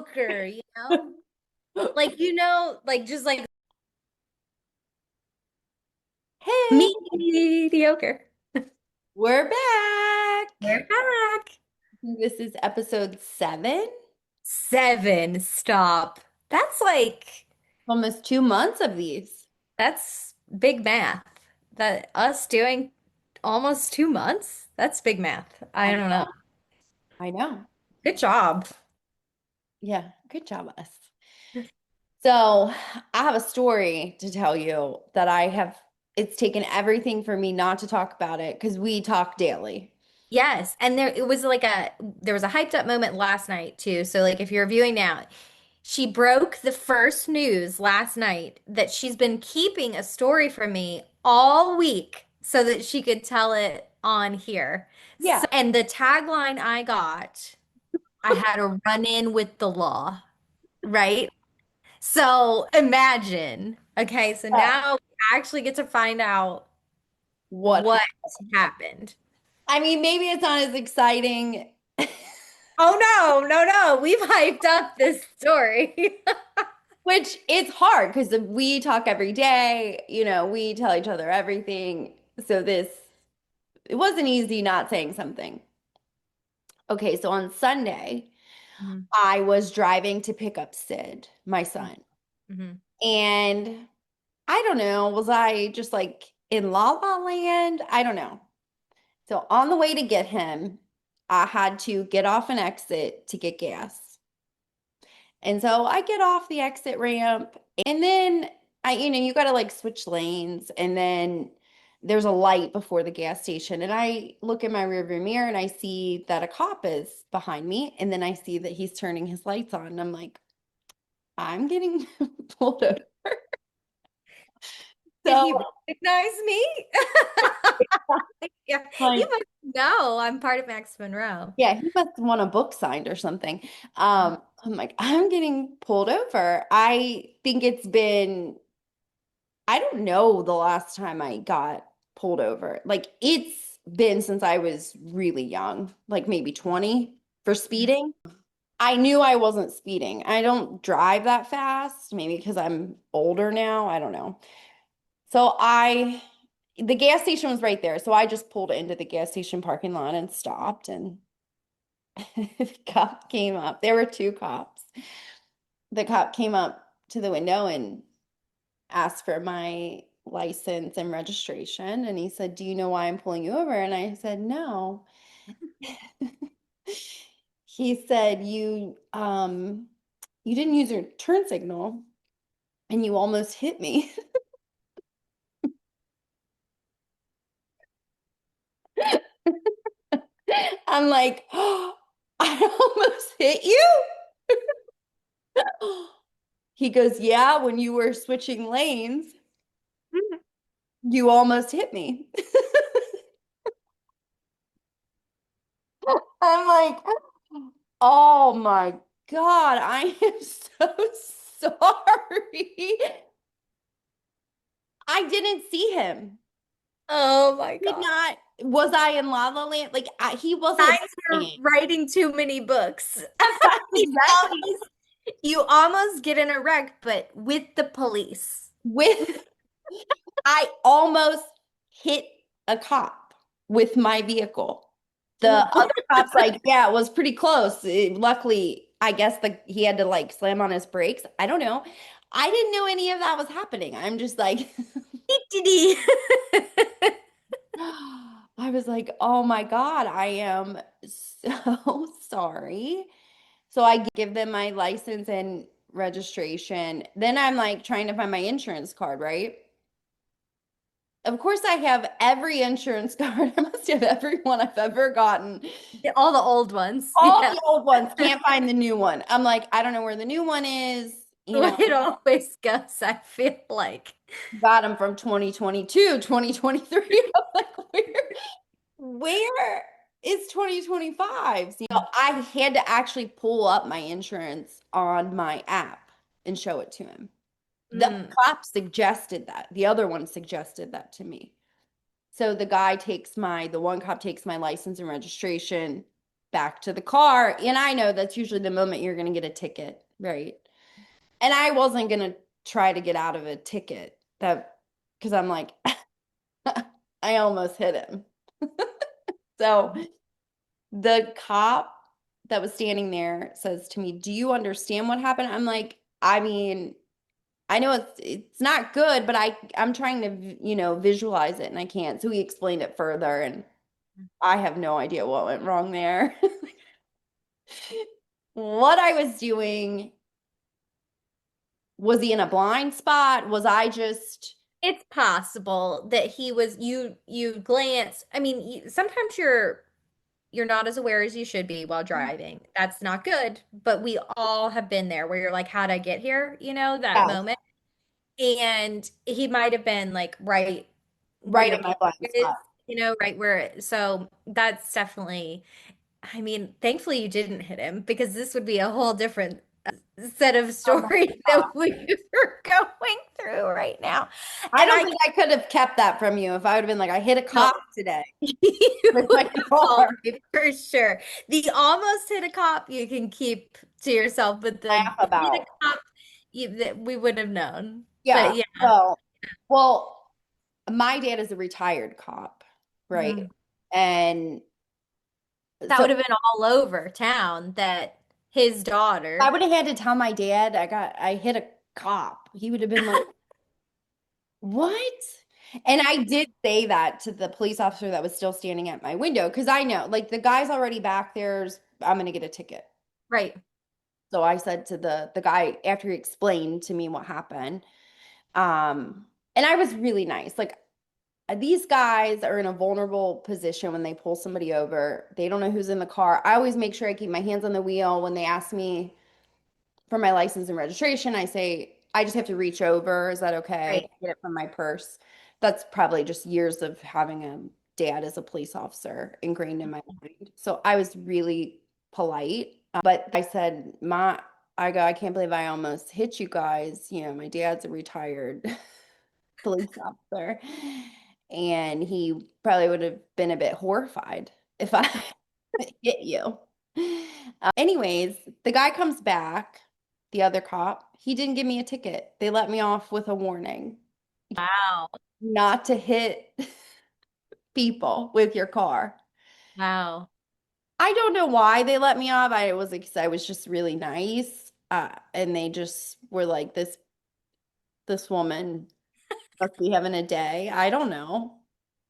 mediocre, you know? Like, like just like Hey, mediocre. we're back. We're back. This is episode 7, 7. Stop. That's like, almost 2 months of these. that's big math. That us doing almost 2 months? That's big math. I I don't know. know. I know. Good job. Yeah, good job, us. So, I have a story to tell you that it's taken everything for me not to talk about it because we talk daily. Yes, and there was a hyped up moment last night too. So like if you're viewing now, she broke the first news last night that she's been keeping a story from me all week so that she could tell it on here. Yeah. And the tagline I got, I had a run-in with the law, right? So imagine. Okay, so Yeah. now we actually get to find out What what happened? happened. I mean, maybe it's not as exciting, Oh no, no, no. We've hyped up this story. which it's hard because we talk every day, we tell each other everything. So it wasn't easy not saying something. Okay, so on Sunday, Mhm, I was driving to pick up Sid, my son. mhm. And I don't know, was I just like in La La Land? I don't know. So on the way to get him, I had to get off an exit to get gas. And so I get off the exit ramp and then you got to like switch lanes and then there's a light before the gas station and I look in my rearview mirror and I see that a cop is behind me and then I see that he's turning his lights on and I'm like, I'm getting pulled over. Did So he recognize me? Yeah, you like, must know I'm part of Max Monroe. yeah, he must want a book signed or something. I'm like, I'm getting pulled over. I think it's been I don't know the last time I got pulled over. Like it's been since I was really young, like maybe 20 for speeding. I knew I wasn't speeding. I don't drive that fast, maybe because I'm older now. I don't know. So the gas station was right there. So I just pulled into the gas station parking lot and stopped and the cop came up. There were two cops. The cop came up to the window and asked for my license and registration. And he said, "Do you know why I'm pulling you over?" And I said, "No." He said, you didn't use your turn signal and you almost hit me." I'm like, "Oh, I almost hit you?" He goes, "Yeah, when you were switching lanes, you almost hit me." I'm like, "Oh my God, I am so sorry." I didn't see him. Oh my Did God. not, was I in La La Land? Like he wasn't Signs for lying. writing too many books. You Exactly. almost, you almost get in a wreck, but with the police. With I almost hit a cop with my vehicle. The other cop's like, yeah, it was pretty close. Luckily, I guess he had to like slam on his brakes. I don't know. I didn't know any of that was happening. I'm just like, I was like, oh my God, I am so sorry. So I give them my license and registration. Then I'm like trying to find my insurance card, right? Of course, I have every insurance card. I must have every one I've ever gotten. All the old ones. All Yeah. the old ones, can't find the new one. I'm like, I don't know where the new one is. It always goes, I feel like. Got them from 2022, 2023. I'm like, where is 2025? So I had to actually pull up my insurance on my app and show it to him. The Mm. cop suggested that. The other one suggested that to me. So the one cop takes my license and registration back to the car. And I know that's usually the moment you're going to get a ticket, right? And I wasn't going to try to get out of a ticket that because I'm like, I almost hit him. So the cop that was standing there says to me, "Do you understand what happened?" I'm like, I mean, I know it's not good, but I'm trying to, visualize it and I can't. So he explained it further and I have no idea what went wrong there. What I was doing, was he in a blind spot? Was I just It's possible that he was you glance. I mean, sometimes you're not as aware as you should be while driving. That's not good, but we all have been there where you're like, how'd I get here? That yeah, moment. And he might have been like right where right the in my camera blind is, spot? right where so that's definitely, I mean, thankfully you didn't hit him because this would be a whole different set of Oh my stories God. that we were going through right now. I And don't I think I could have kept that from you if I would have been like, I hit a no, cop today you with would my have car. told me for sure. The almost hit a cop you can keep to yourself, but the Laugh hit a about. cop that we would have known. Yeah. But yeah. Well, my dad is a retired cop, right? Mhm. And That so would have been all over town that his I daughter, would have had to tell my dad I hit a cop. He would have been like, "What?" And I did say that to the police officer that was still standing at my window because I know, like, the guy's already back there. I'm gonna get a ticket. right, So I said to the guy after he explained to me what happened, and I was really nice. Like, these guys are in a vulnerable position when they pull somebody over. They don't know who's in the car. I always make sure I keep my hands on the wheel when they ask me for my license and registration. I say, I just have to reach over. Is that okay? right. Get it from my purse. That's probably just years of having a dad as a police officer ingrained in my mind. So I was really polite. But I said, I can't believe I almost hit you guys. My dad's a retired police officer. And he probably would have been a bit horrified if I hit you. Anyways, the guy comes back, the other cop. He didn't give me a ticket. They let me off with a warning Wow. not to hit people with your car. Wow. I don't know why they let me off. I was just really nice. And they just were like, this woman must be having a day. I don't know.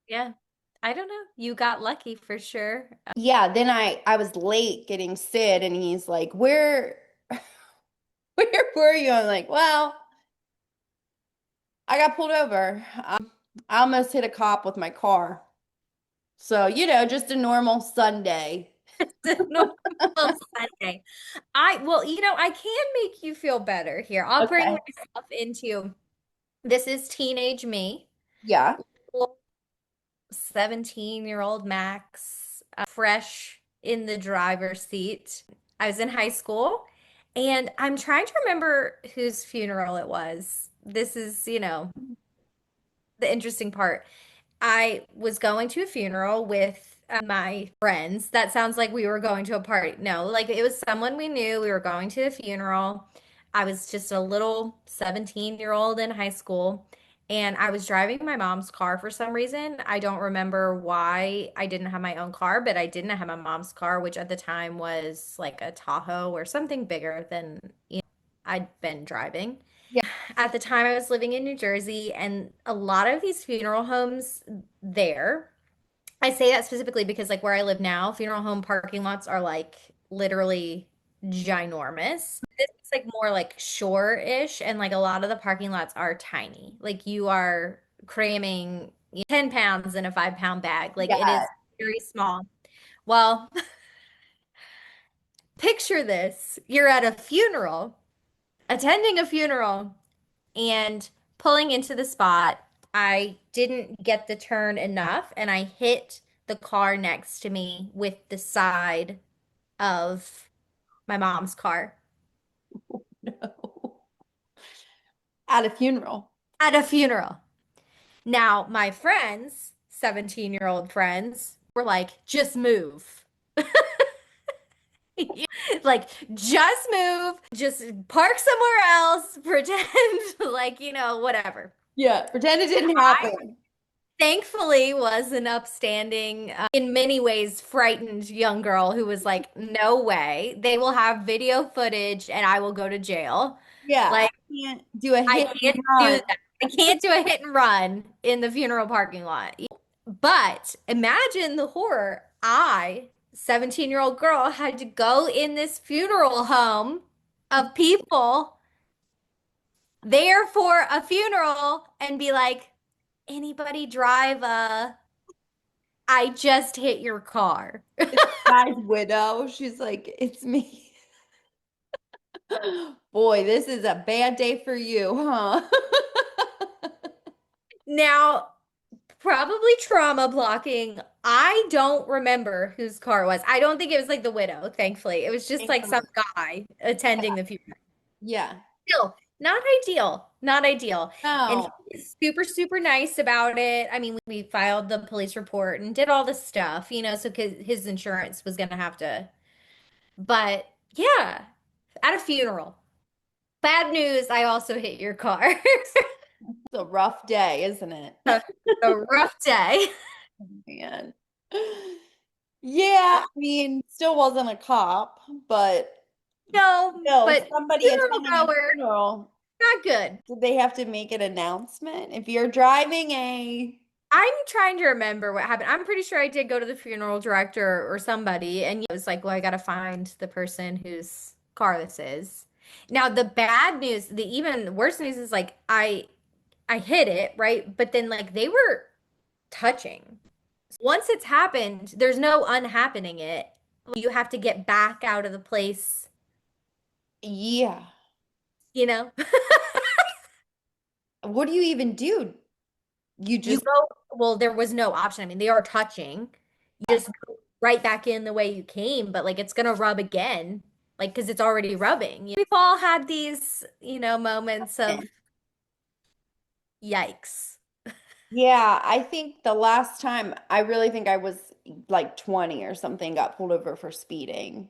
Yeah. I don't know. You got lucky for sure. Yeah, then I was late getting Sid and he's like, where were you? I'm like, well, I got pulled over. I almost hit a cop with my car. So, just a normal Sunday. It's a normal Sunday. Well, I can make you feel better here. I'll bring Okay. myself into this is teenage me, Yeah. 17-year-old Max, fresh in the driver's seat. I was in high school and I'm trying to remember whose funeral it was. This is, the interesting part. I was going to a funeral with my friends. That sounds like we were going to a party. No, like it was someone we knew. We were going to a funeral. I was just a little 17-year-old in high school, and I was driving my mom's car for some reason. I don't remember why I didn't have my own car, but I didn't have my mom's car, which at the time was like a Tahoe or something bigger than, I'd been driving. Yeah. At the time, I was living in New Jersey, and a lot of these funeral homes there, I say that specifically because, like, where I live now, funeral home parking lots are like literally ginormous. This is like more like shore-ish, and like a lot of the parking lots are tiny. Like, you are cramming 10 pounds in a 5-pound bag. Like, it Yeah. is very small. Well, picture this. You're at a funeral, attending a funeral, and pulling into the spot, I didn't get the turn enough and I hit the car next to me with the side of my mom's car No. At a funeral. at a funeral. Now, my friends, 17-year-old friends, were like, just move. Like, just move, just park somewhere else, pretend like, whatever. Yeah, pretend it didn't happen. Thankfully was an upstanding, in many ways frightened young girl who was like, no way. They will have video footage and I will go to jail. Yeah, I Like, can't do a I hit and can't do run. that. I can't do a hit and run in the funeral parking lot. But imagine the horror. 17-year-old girl, had to go in this funeral home of people there for a funeral and be like, anybody drive I just hit your car. Guy's widow. She's like, it's me. Boy, this is a bad day for you, huh? Now, probably trauma blocking. I don't remember whose car it was. I don't think it was like the widow, thankfully. It was just like some guy attending the funeral. Yeah. Still, not ideal. Not ideal. And he No. was super, super nice about it. I mean, we filed the police report and did all this stuff, so 'cause his insurance was gonna have to. But yeah, at a funeral. Bad news, I also hit your car. It's a rough day, isn't it? A rough day. Man. Yeah, I mean, still wasn't a cop, but No, still but somebody funeral attending a goer, funeral. not good. Did they have to make an announcement? If you're driving a, I'm trying to remember what happened. I'm pretty sure I did go to the funeral director or somebody, and it was like, well, I gotta find the person whose car this is. Now, the bad news, the even worse news is like I hit it, right? But then like they were touching. Once it's happened, there's no unhappening it. You have to get back out of the place, yeah. you know? What do you even do? You You just, go, well, there was no option. I mean, they are touching. You just go right back in the way you came, but like it's gonna rub again, like because it's already rubbing. We've all had these, moments of yikes. yeah, I think the last time I really think I was like 20 or something, got pulled over for speeding.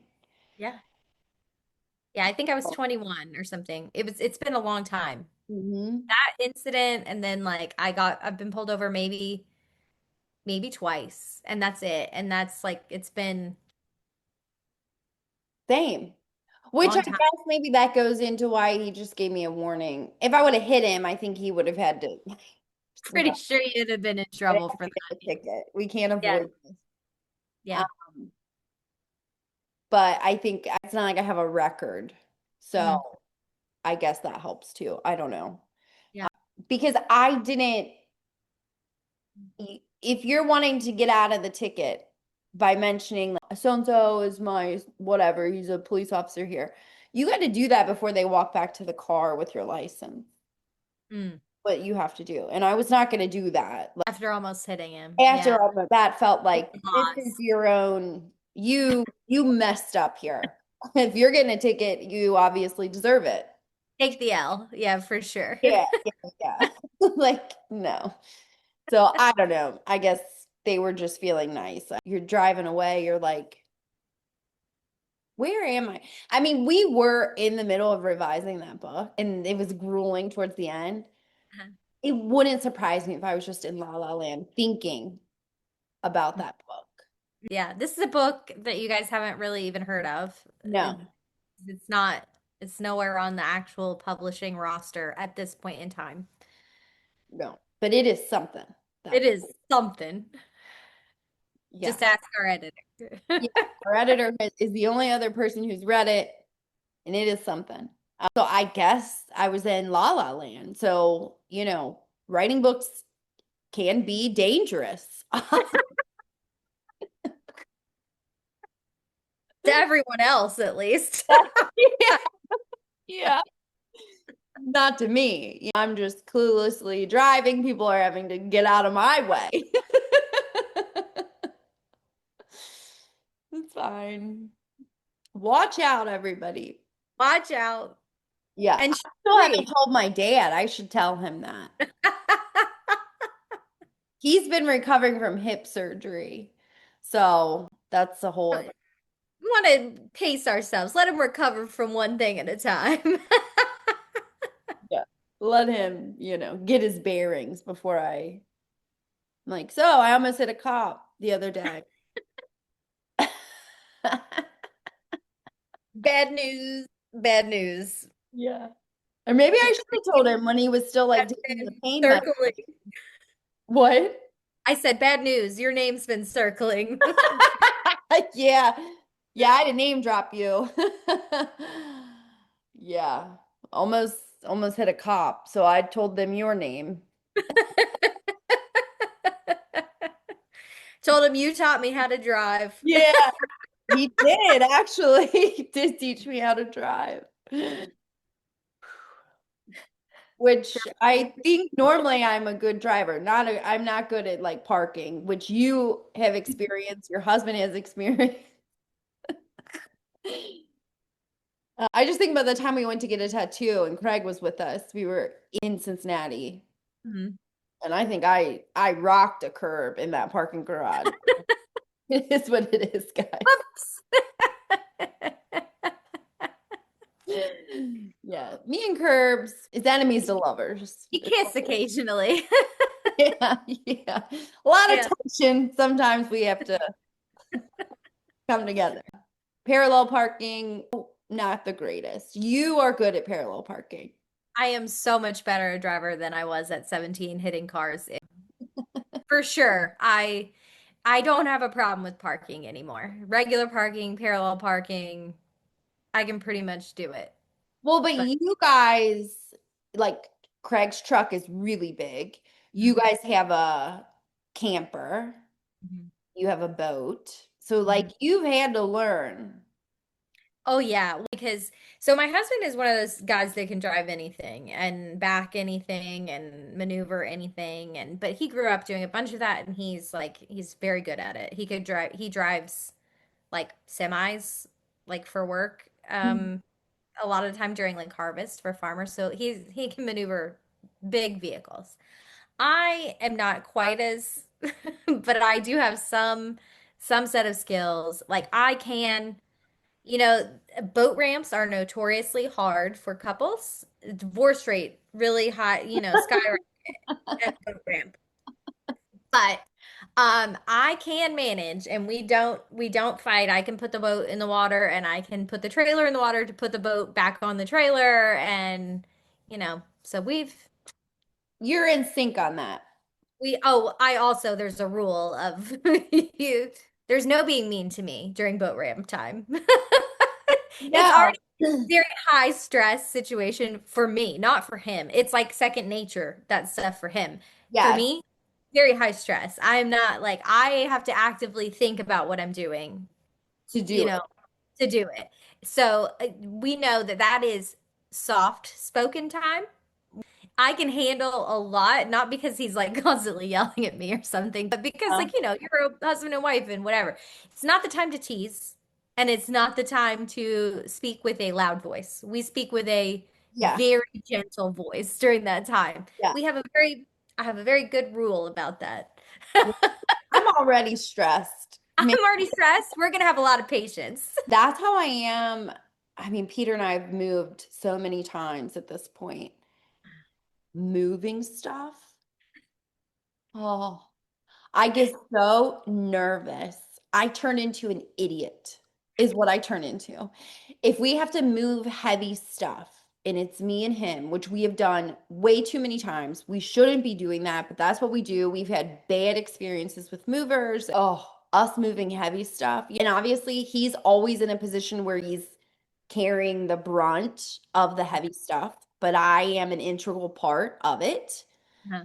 Yeah. Yeah, I think I was 21 or something. It's been a long time. Hmm. That incident and then like I've been pulled over maybe twice and that's it. And that's like it's been Same. a Which I long time. guess maybe that goes into why he just gave me a warning. If I would have hit him, I think he would have had to, Pretty sure you'd have been in I'd trouble have for to get that. a ticket. We can't Yeah. avoid this. Yeah. Um, but I think it's not like I have a record. So Mm. I guess that helps too. I don't know. Yeah. Because I didn't, if you're wanting to get out of the ticket by mentioning like, so and so is my whatever, he's a police officer here, you got to do that before they walk back to the car with your license. Mm. What you have to do. And I was not going to do that. Like, After almost hitting him. after Yeah. all of that felt like this is Loss. your own, you messed up here. If you're getting a ticket, you obviously deserve it. Take the L. Yeah, for sure. Yeah, yeah, yeah. Like, no. So I don't know. I guess they were just feeling nice. You're driving away, you're like, where am I? I mean, we were in the middle of revising that book and it was grueling towards the end. It wouldn't surprise me if I was just in La La Land thinking about that book. Yeah, this is a book that you guys haven't really even heard of. No, It's not, it's nowhere on the actual publishing roster at this point in time. no. But it is something. It That, is something. yeah. Just ask our editor. Yeah. Our editor is the only other person who's read it, and it is something. So I guess I was in La La Land. So, writing books can be dangerous. To everyone else, at least. Yeah, yeah. Not to me. I'm just cluelessly driving. People are having to get out of my way. It's fine. Watch out, everybody. Watch out. Yeah, And I she's still haven't free. told my dad. I should tell him that. He's been recovering from hip surgery. So that's a whole other. want to pace ourselves. Let him recover from one thing at a time. Yeah. Let him, get his bearings before I'm like, so I almost hit a cop the other day. Bad news. Bad news. Yeah. Or maybe I should have told him when he was still like That's taking the been pain med. circling. What? I said bad news. Your name's been circling. Yeah. Yeah, I had to name drop you. Yeah. Almost hit a cop. So I told them your name. Told him you taught me how to drive. Yeah, he did actually. He did teach me how to drive. Which I think normally I'm a good driver. I'm not good at like parking, which you have experienced, your husband has experienced. I just think about the time we went to get a tattoo and Craig was with us. We were in Cincinnati, Mhm. and I think I rocked a curb in that parking garage. It is what it is, guys. Whoops. Yeah, me and curbs is enemies to lovers. You kiss occasionally. Yeah, yeah. A lot of Yeah. tension. Sometimes we have to come together. Parallel parking, not the greatest. You are good at parallel parking. I am so much better a driver than I was at 17 hitting cars. For sure. I don't have a problem with parking anymore. Regular parking, parallel parking, I can pretty much do it. Well, but But you guys, like Craig's truck is really big. You Mhm. guys have a camper, Mhm. you have a boat. So, like, Mhm. you've had to learn. Oh yeah, because so my husband is one of those guys that can drive anything and back anything and maneuver anything and but he grew up doing a bunch of that and he's very good at it. He drives like semis like for work a lot of the time during like harvest for farmers. So he can maneuver big vehicles. I am not quite as but I do have some set of skills. Like I can you know, boat ramps are notoriously hard for couples. Divorce rate really high, skyrocket at boat ramp. But I can manage and we don't fight. I can put the boat in the water and I can put the trailer in the water to put the boat back on the trailer and so You're in sync on that. I also there's a rule of you there's no being mean to me during boat ramp time. It's No. already very high stress situation for me, not for him. It's like second nature, that stuff for him. For Yes, me, very high stress. I'm not like I have to actively think about what I'm doing, to you do know, it. to do it. So we know that that is soft spoken time. I can handle a lot, not because he's like constantly yelling at me or something, but because Uh, like, you're a husband and wife and whatever. It's not the time to tease, and it's not the time to speak with a loud voice. We speak with a yeah, very gentle voice during that time. yeah. I have a very good rule about that. I'm already stressed. I'm Man, already stressed. We're gonna have a lot of patience. that's how I am. I mean, Peter and I have moved so many times at this point. Moving stuff. Oh, I get so nervous. I turn into an idiot, is what I turn into. If we have to move heavy stuff and it's me and him, which we have done way too many times, we shouldn't be doing that, but that's what we do. We've had bad experiences with movers. Oh, us moving heavy stuff. And obviously, he's always in a position where he's carrying the brunt of the heavy stuff, but I am an integral part of it. Uh-huh.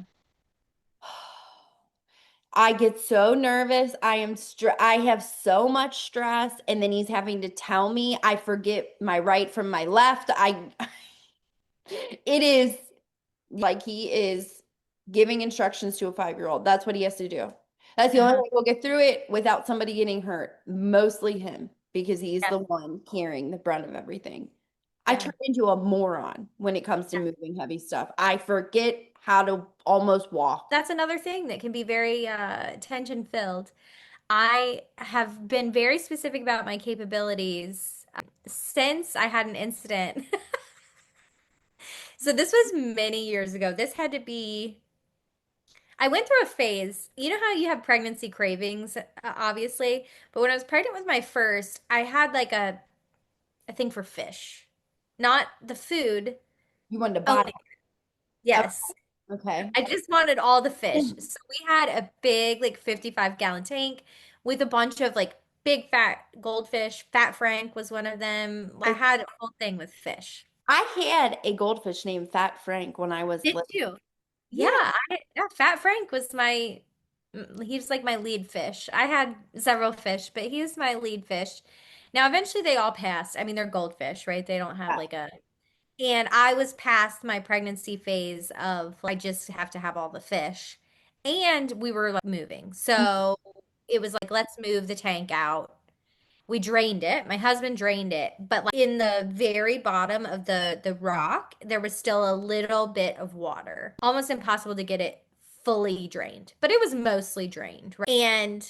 I get so nervous. I have so much stress and then he's having to tell me I forget my right from my left. I it is like he is giving instructions to a 5-year-old. That's what he has to do. That's the only Uh-huh. way we'll get through it without somebody getting hurt. Mostly him because he's Yes. the one carrying the brunt of everything. I Yeah. turn into a moron when it comes to moving heavy stuff. I forget how to almost walk. That's another thing that can be very tension filled. I have been very specific about my capabilities since I had an incident. So this was many years ago. This had to be, I went through a phase. You know how you have pregnancy cravings, obviously, but when I was pregnant with my first, I had like a thing for fish. Not the food. You wanted to Oh, buy. Okay. yes. Okay. I just wanted all the fish. So we had a big, like 55-gallon tank with a bunch of like big fat goldfish. Fat Frank was one of them. I had a whole thing with fish. I had a goldfish named Fat Frank when I was Did little. you? Yeah, Yeah. yeah, Fat Frank was he was like my lead fish. I had several fish, but he was my lead fish. Now, eventually they all passed. I mean, they're goldfish, right? They don't have like a, and I was past my pregnancy phase of I just have to have all the fish. And we were like moving. So it was like, let's move the tank out. We drained it. My husband drained it, but like in the very bottom of the rock, there was still a little bit of water. Almost impossible to get it fully drained, but it was mostly drained. Right? And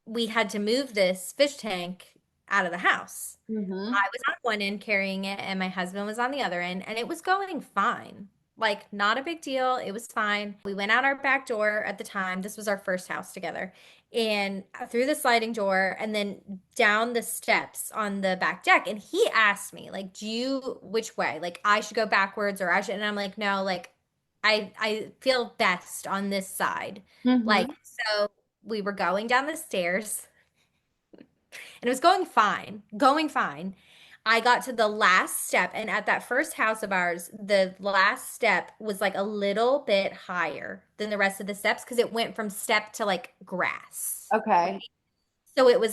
we had to move this fish tank out of the house. Mm-hmm. I was on one end carrying it, and my husband was on the other end, and it was going fine. Like, not a big deal. It was fine. We went out our back door at the time. This was our first house together. And through the sliding door, and then down the steps on the back deck. And he asked me, like, which way? Like, I should go backwards or I should. And I'm like, no, like, I feel best on this side. Mm-hmm. Like, so we were going down the stairs and it was going fine, going fine. I got to the last step, and at that first house of ours, the last step was like a little bit higher than the rest of the steps because it went from step to like grass. Okay. So it was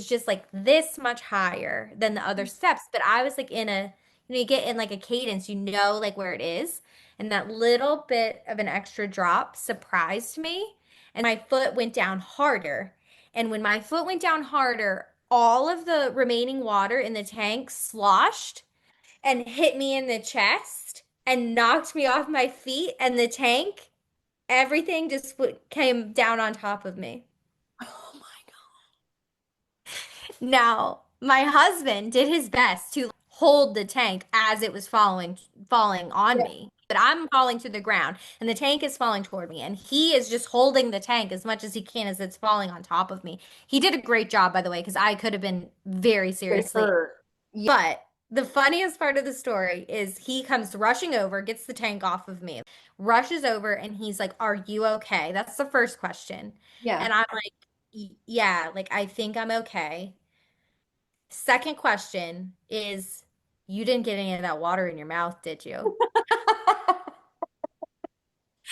just like this much higher than the other steps. But I was like you get in like a cadence, like where it is. And that little bit of an extra drop surprised me. And my foot went down harder. And when my foot went down harder, all of the remaining water in the tank sloshed and hit me in the chest and knocked me off my feet. And the tank, everything just came down on top of me. Oh my Now, my husband did his best to hold the tank as it was falling on God. me. But I'm falling to the ground and the tank is falling toward me and he is just holding the tank as much as he can as it's falling on top of me. He did a great job, by the way, because I could have been very It seriously. hurt. Yeah. But the funniest part of the story is he comes rushing over, gets the tank off of me, rushes over, and he's like, "Are you okay?" That's the first question. Yeah. And I'm like, Yeah, like I think I'm okay." Second question is, you didn't get any of that water in your mouth, did you?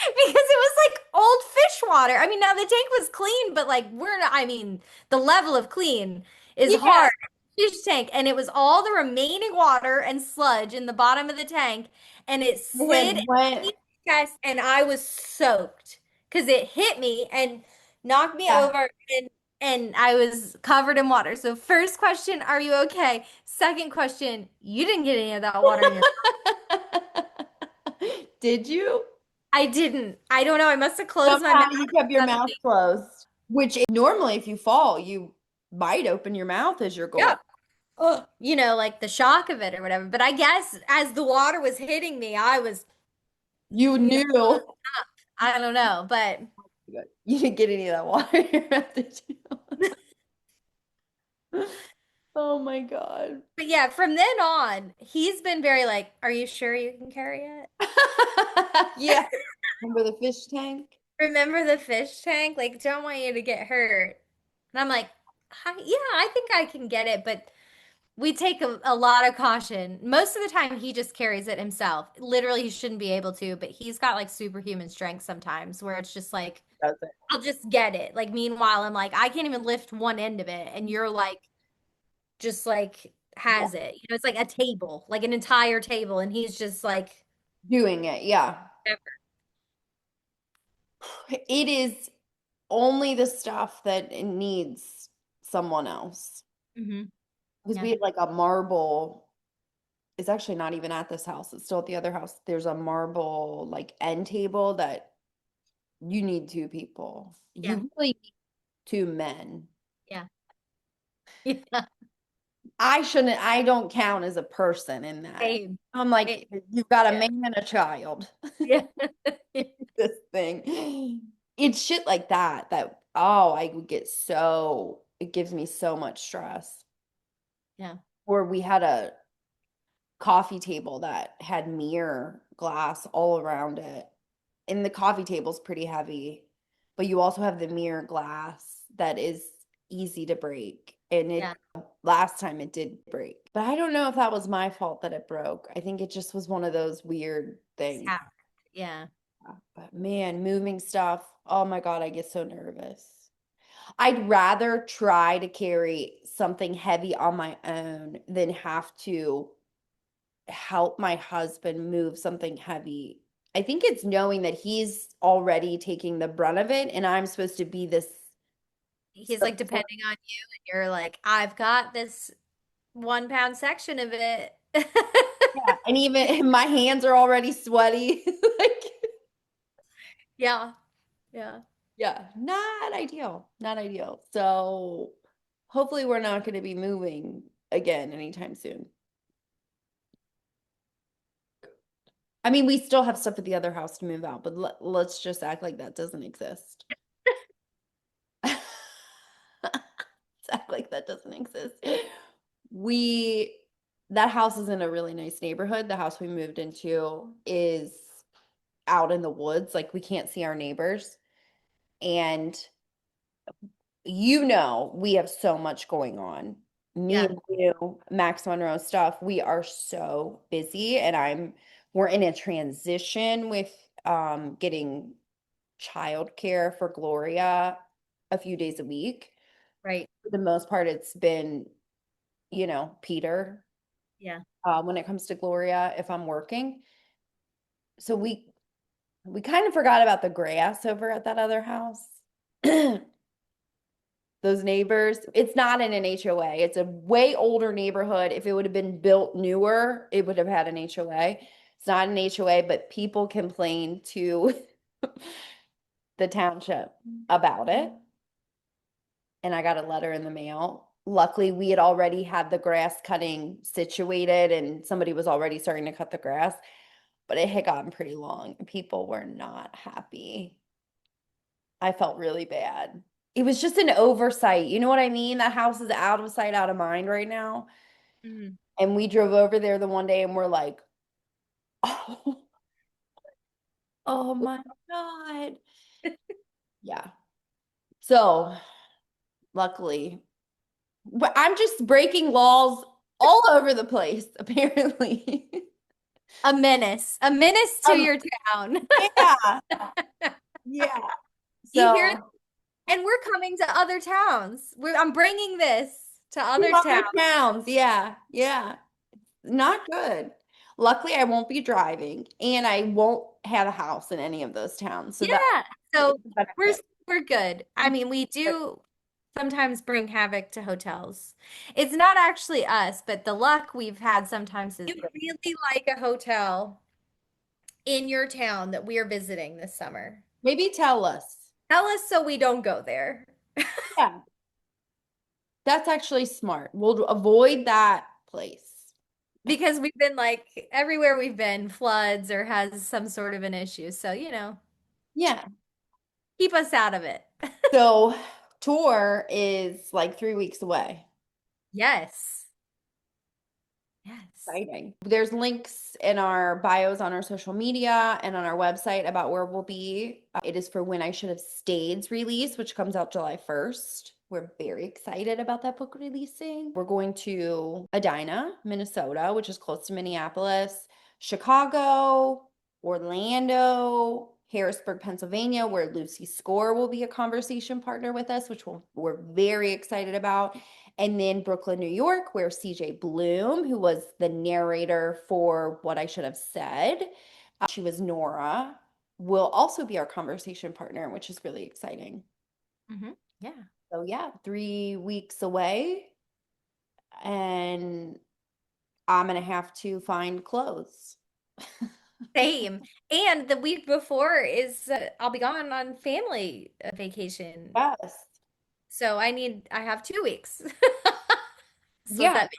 Because it was like old fish water. I mean, now the tank was clean, but like we're not, I mean, the level of clean is Yeah. hard. Fish tank, and it was all the remaining water and sludge in the bottom of the tank, and it slid It went. in my chest, and I was soaked because it hit me and knocked me Yeah. over, and I was covered in water. So first question, are you okay? Second question, you didn't get any of that water in your. Did you? I didn't. I don't know. I must have closed my Somehow mouth you kept or your mouth something. closed, which normally if you fall, you might open your mouth as your Yeah. goal. Oh, like the shock of it or whatever. But I guess as the water was hitting me, I was, You you know, knew. I don't know. But You didn't get any of that water in your mouth, did you? Oh my God. but yeah, from then on, he's been very like, "Are you sure you can carry it?" Yeah. Remember the fish tank? Remember the fish tank? Like, don't want you to get hurt. And I'm like, Yeah, I think I can get it, but we take a lot of caution. Most of the time, he just carries it himself. Literally, he shouldn't be able to, but he's got like superhuman strength sometimes where it's just like, Does it? I'll just get it. Like, meanwhile, I'm like, I can't even lift one end of it. And you're like, just like, Yeah. has it. It's like a table, like an entire table. And he's just like, Doing it. Yeah. never. It is only the stuff that it needs someone else. Hmm. Because Yeah. we had like a marble, it's actually not even at this house, it's still at the other house. There's a marble like end table that you need two people. Yeah. You really to men. Yeah. Yeah. I don't count as a person in that. Same. I'm like, Same. you've got a Yeah. man and a child. Yeah. This thing. It's shit like that that, oh, I would get so, it gives me so much stress. Yeah. Or we had a coffee table that had mirror glass all around it. And the coffee table's pretty heavy, but you also have the mirror glass that is easy to break. And Yeah. it last time it did break. But I don't know if that was my fault that it broke. I think it just was one of those weird It's things. happened. Yeah. But man, moving stuff, oh my God, I get so nervous. I'd rather try to carry something heavy on my own than have to help my husband move something heavy. I think it's knowing that he's already taking the brunt of it and I'm supposed to be this He's like support. depending on you, and you're like, I've got this 1 pound section of it. Yeah. And even my hands are already sweaty. Like, Yeah. Yeah. yeah, not ideal. Not ideal. So hopefully we're not going to be moving again anytime soon. I mean, we still have stuff at the other house to move out, but let's just act like that doesn't exist. Act like that doesn't exist. We, that house is in a really nice neighborhood. The house we moved into is out in the woods. Like we can't see our neighbors. And we have so much going on. Me Yeah. and you, Max Monroe stuff, we are so busy and we're in a transition with getting childcare for Gloria a few days a week. Right. For the most part, it's been, Peter, Yeah. when it comes to Gloria, if I'm working. So we kind of forgot about the grass over at that other house. Those neighbors, it's not in an HOA. It's a way older neighborhood. If it would have been built newer, it would have had an HOA. It's not an HOA, but people complain to the township about it. And I got a letter in the mail. Luckily, we had already had the grass cutting situated and somebody was already starting to cut the grass, but it had gotten pretty long. People were not happy. I felt really bad. It was just an oversight. You know what I mean? That house is out of sight, out of mind right now. Mhm. And we drove over there the one day and we're like, oh, oh my God. Yeah. So luckily, but I'm just breaking laws all over the place, apparently. A menace to Um, your town. yeah, yeah. You hear, So and we're coming to other towns. I'm bringing this to to other other towns. towns, yeah, yeah. Not good. Luckily, I won't be driving and I won't have a house in any of those towns. So that Yeah. is So a we're benefit. we're good. I mean, we do sometimes bring havoc to hotels. It's not actually us, but the luck we've had sometimes is you really like a hotel in your town that we are visiting this summer. Maybe tell us. Tell us so we don't go there. Yeah, that's actually smart. We'll avoid that place. Because we've been like everywhere we've been floods or has some sort of an issue. So, Yeah. keep us out of it. So tour is like 3 weeks away. Yes. Yes. Exciting. There's links in our bios on our social media and on our website about where we'll be. It is for When I Should Have Stayed's release, which comes out July 1st. We're very excited about that book releasing. We're going to Edina, Minnesota, which is close to Minneapolis, Chicago, Orlando, Harrisburg, Pennsylvania, where Lucy Score will be a conversation partner with us, which we're very excited about. And then Brooklyn, New York, where CJ Bloom, who was the narrator for What I Should Have Said, she was Nora, will also be our conversation partner, which is really exciting. Yeah. So, yeah, 3 weeks away, and I'm going to have to find clothes. Same. And the week before is I'll be gone on family vacation. Yes. So I have 2 weeks. That's what Yeah. that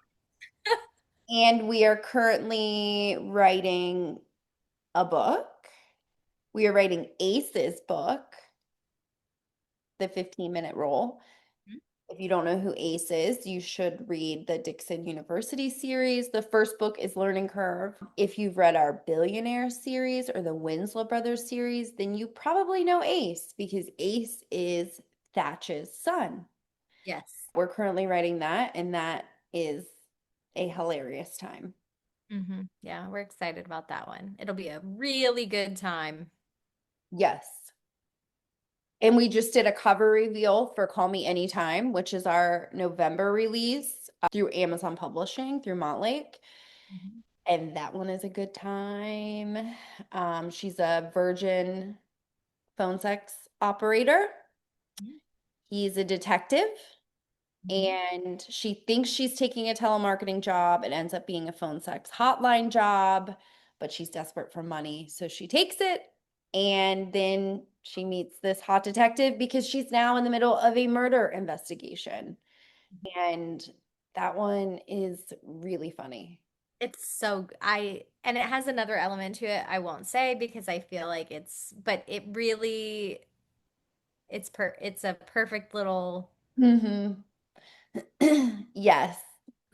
And we are currently writing a book. We are writing Ace's book, The 15-Minute Rule. means. If you don't know who Ace is, you should read the Dixon University series. The first book is Learning Curve. If you've read our Billionaire series or the Winslow Brothers series, then you probably know Ace because Ace is Thatch's son. Yes. We're currently writing that, and that is a hilarious time. Yeah, we're excited about that one. It'll be a really good time. Yes. And we just did a cover reveal for Call Me Anytime, which is our November release through Amazon Publishing, through Montlake. Mhm. And that one is a good time. She's a virgin phone sex operator. He's a detective, Mhm. and she thinks she's taking a telemarketing job. It ends up being a phone sex hotline job, but she's desperate for money, so she takes it. And then she meets this hot detective because she's now in the middle of a murder investigation. And that one is really funny. It's so I and it has another element to it I won't say because I feel like but it really it's a perfect little Hmm. Yes.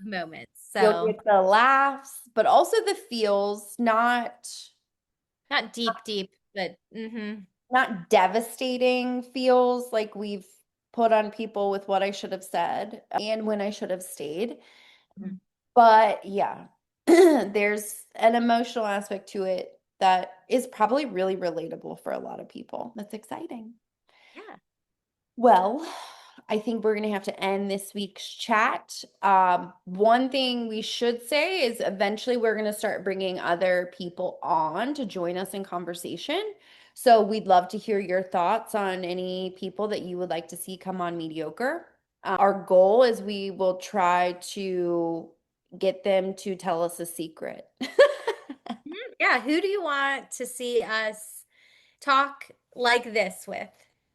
moment. You'll So get the laughs, but also the feels, not deep, deep, but not devastating feels like we've put on people with What I Should Have Said and When I Should Have Stayed. mhm. But yeah, there's an emotional aspect to it that is probably really relatable for a lot of people. That's exciting. Yeah. Well, I think we're going to have to end this week's chat. One thing we should say is eventually we're going to start bringing other people on to join us in conversation. So we'd love to hear your thoughts on any people that you would like to see come on Mediocre. Our goal is we will try to get them to tell us a secret. Yeah, who do you want to see us talk like this with?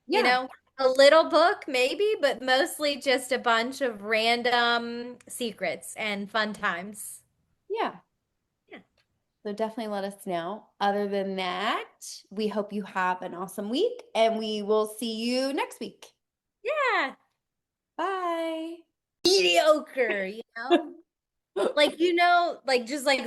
You Yeah, know, a little book maybe, but mostly just a bunch of random secrets and fun times. yeah. Yeah. So definitely let us know. Other than that, we hope you have an awesome week and we will see you next week. Yeah. Bye. Mediocre, Like, like just like